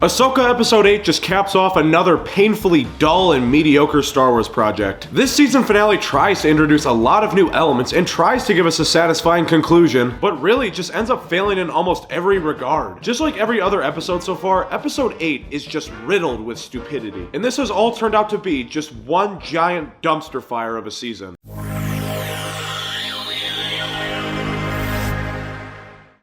Ahsoka Episode 8 just caps off another painfully dull and mediocre Star Wars project. This season finale tries to introduce a lot of new elements and tries to give us a satisfying conclusion, but really just ends up failing in almost every regard. Just like every other episode so far, Episode 8 is just riddled with stupidity. And this has all turned out to be just one giant dumpster fire of a season.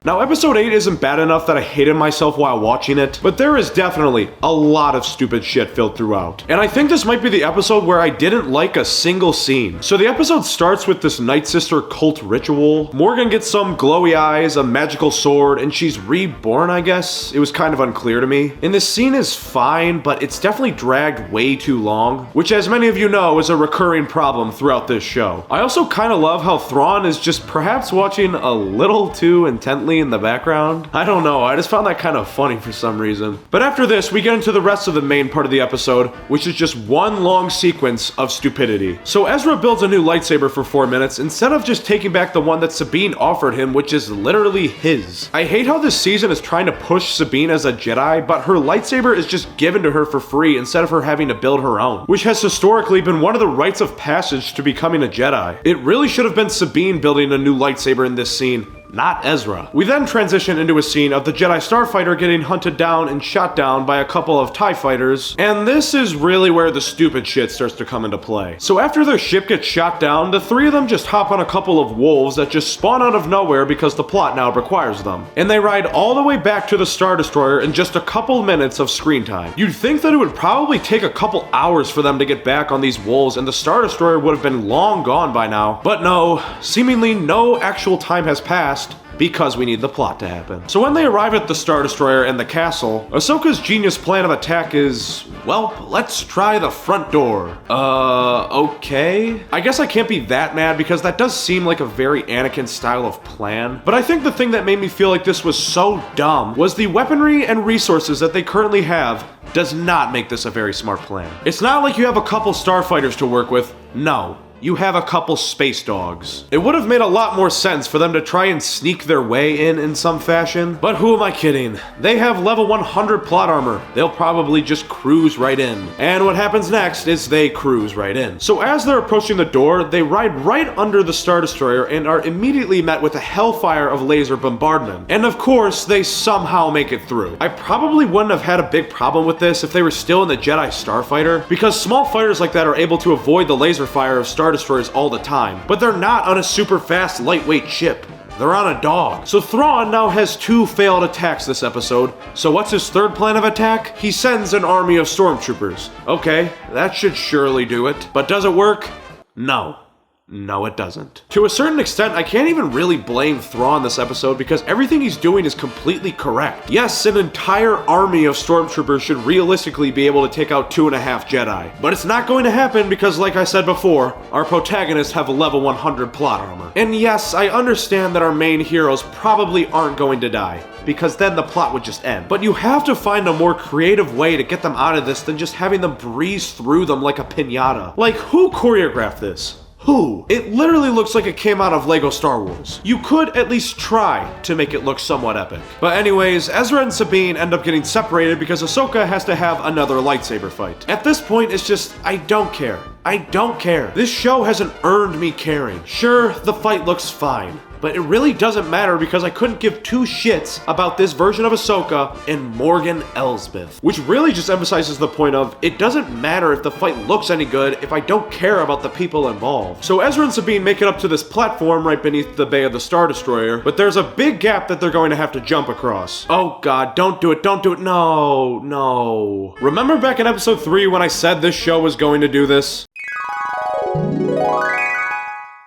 Now, Episode 8 isn't bad enough that I hated myself while watching it, but there is definitely a lot of stupid shit filled throughout. And I think this might be the episode where I didn't like a single scene. So the episode starts with this Nightsister cult ritual. Morgan gets some glowy eyes, a magical sword, and she's reborn, I guess? It was kind of unclear to me. And this scene is fine, but it's definitely dragged way too long, which, as many of you know, is a recurring problem throughout this show. I also kind of love how Thrawn is just perhaps watching a little too intently in the background. I don't know, I just found that kind of funny for some reason. But after this, we get into the rest of the main part of the episode, which is just one long sequence of stupidity. So Ezra builds a new lightsaber for 4 minutes instead of just taking back the one that Sabine offered him, which is literally his. I hate how this season is trying to push Sabine as a Jedi, but her lightsaber is just given to her for free instead of her having to build her own, which has historically been one of the rites of passage to becoming a Jedi. It really should have been Sabine building a new lightsaber in this scene, not Ezra. We then transition into a scene of the Jedi Starfighter getting hunted down and shot down by a couple of TIE fighters, and this is really where the stupid shit starts to come into play. So after their ship gets shot down, the three of them just hop on a couple of wolves that just spawn out of nowhere because the plot now requires them. And they ride all the way back to the Star Destroyer in just a couple minutes of screen time. You'd think that it would probably take a couple hours for them to get back on these wolves and the Star Destroyer would have been long gone by now. But no, seemingly no actual time has passed, because we need the plot to happen. So when they arrive at the Star Destroyer and the castle, Ahsoka's genius plan of attack is, well, let's try the front door. Okay? I guess I can't be that mad because that does seem like a very Anakin style of plan. But I think the thing that made me feel like this was so dumb was the weaponry and resources that they currently have does not make this a very smart plan. It's not like you have a couple starfighters to work with. No. You have a couple space dogs. It would have made a lot more sense for them to try and sneak their way in some fashion, but who am I kidding? They have level 100 plot armor. They'll probably just cruise right in. And what happens next is they cruise right in. So as they're approaching the door, they ride right under the Star Destroyer and are immediately met with a hellfire of laser bombardment. And of course, they somehow make it through. I probably wouldn't have had a big problem with this if they were still in the Jedi Starfighter, because small fighters like that are able to avoid the laser fire of Star Destroyers all the time, but they're not on a super fast lightweight ship. They're on a dog. So Thrawn now has 2 failed attacks this episode. So what's his third plan of attack? He sends an army of stormtroopers. Okay, that should surely do it. But does it work? No. No, it doesn't. To a certain extent, I can't even really blame Thrawn this episode because everything he's doing is completely correct. Yes, an entire army of stormtroopers should realistically be able to take out 2.5 Jedi. But it's not going to happen because, like I said before, our protagonists have a level 100 plot armor. And yes, I understand that our main heroes probably aren't going to die, because then the plot would just end. But you have to find a more creative way to get them out of this than just having them breeze through them like a piñata. Like, who choreographed this? Who? It literally looks like it came out of LEGO Star Wars. You could at least try to make it look somewhat epic. But anyways, Ezra and Sabine end up getting separated because Ahsoka has to have another lightsaber fight. At this point, it's just, I don't care. I don't care. This show hasn't earned me caring. Sure, the fight looks fine, but it really doesn't matter because I couldn't give 2 shits about this version of Ahsoka and Morgan Elsbeth. Which really just emphasizes the point of, it doesn't matter if the fight looks any good if I don't care about the people involved. So Ezra and Sabine make it up to this platform right beneath the bay of the Star Destroyer, but there's a big gap that they're going to have to jump across. Oh god, don't do it, no. Remember back in episode 3 when I said this show was going to do this?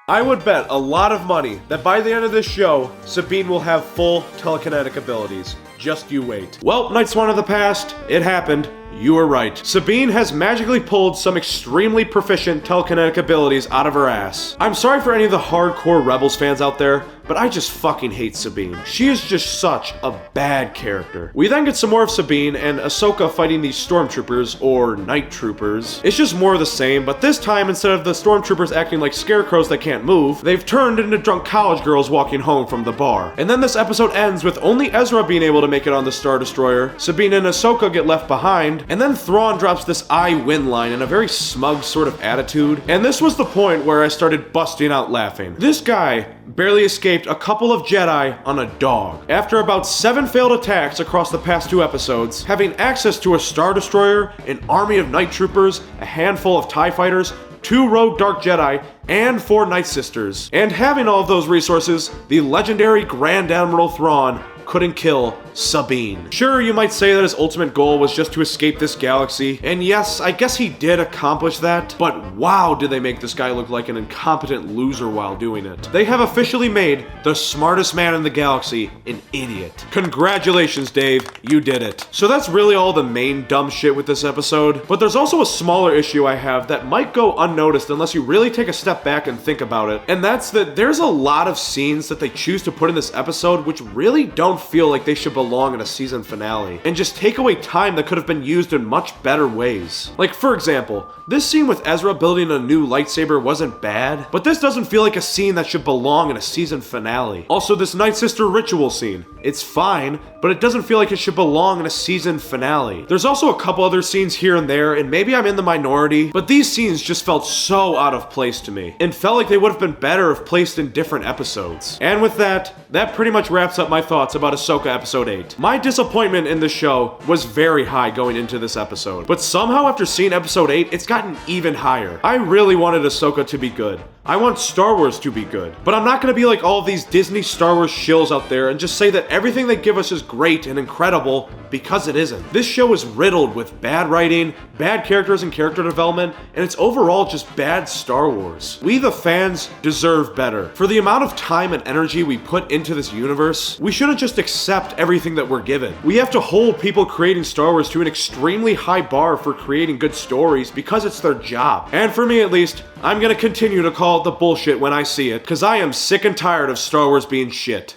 I would bet a lot of money that by the end of this show, Sabine will have full telekinetic abilities. Just you wait. Well, Night Swan of the past, it happened. You were right. Sabine has magically pulled some extremely proficient telekinetic abilities out of her ass. I'm sorry for any of the hardcore Rebels fans out there, but I just fucking hate Sabine. She is just such a bad character. We then get some more of Sabine and Ahsoka fighting these stormtroopers, or night troopers. It's just more of the same, but this time instead of the stormtroopers acting like scarecrows that can't move, they've turned into drunk college girls walking home from the bar. And then this episode ends with only Ezra being able to make it on the Star Destroyer. Sabine and Ahsoka get left behind, and then Thrawn drops this "I win" line in a very smug sort of attitude, and this was the point where I started busting out laughing. This guy barely escaped a couple of Jedi on a dog. After about 7 failed attacks across the past 2 episodes, having access to a Star Destroyer, an army of night troopers, a handful of TIE fighters, 2 rogue Dark Jedi, and 4 Nightsisters. And having all of those resources, the legendary Grand Admiral Thrawn couldn't kill Sabine. Sure, you might say that his ultimate goal was just to escape this galaxy, and yes, I guess he did accomplish that, but wow, did they make this guy look like an incompetent loser while doing it. They have officially made the smartest man in the galaxy an idiot. Congratulations, Dave, you did it. So that's really all the main dumb shit with this episode, but there's also a smaller issue I have that might go unnoticed unless you really take a step back and think about it, and that's that there's a lot of scenes that they choose to put in this episode which really don't feel like they should belong in a season finale, and just take away time that could have been used in much better ways. Like, for example, this scene with Ezra building a new lightsaber wasn't bad, but this doesn't feel like a scene that should belong in a season finale. Also, this Nightsister ritual scene, it's fine, but it doesn't feel like it should belong in a season finale. There's also a couple other scenes here and there, and maybe I'm in the minority, but these scenes just felt so out of place to me, and felt like they would have been better if placed in different episodes. And with that pretty much wraps up my thoughts about Ahsoka Episode 8. My disappointment in the show was very high going into this episode, but somehow after seeing Episode 8, it's gotten even higher. I really wanted Ahsoka to be good. I want Star Wars to be good. But I'm not gonna be like all of these Disney Star Wars shills out there and just say that everything they give us is great and incredible, because it isn't. This show is riddled with bad writing, bad characters and character development, and it's overall just bad Star Wars. We the fans deserve better. For the amount of time and energy we put into this universe, we shouldn't just accept everything that we're given. We have to hold people creating Star Wars to an extremely high bar for creating good stories because it's their job. And for me at least, I'm gonna continue to call it the bullshit when I see it, because I am sick and tired of Star Wars being shit.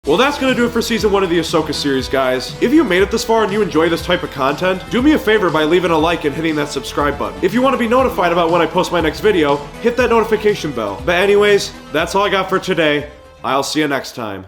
Well, that's gonna do it for season 1 of the Ahsoka series, guys. If you made it this far and you enjoy this type of content, do me a favor by leaving a like and hitting that subscribe button. If you want to be notified about when I post my next video, hit that notification bell. But anyways, that's all I got for today. I'll see you next time.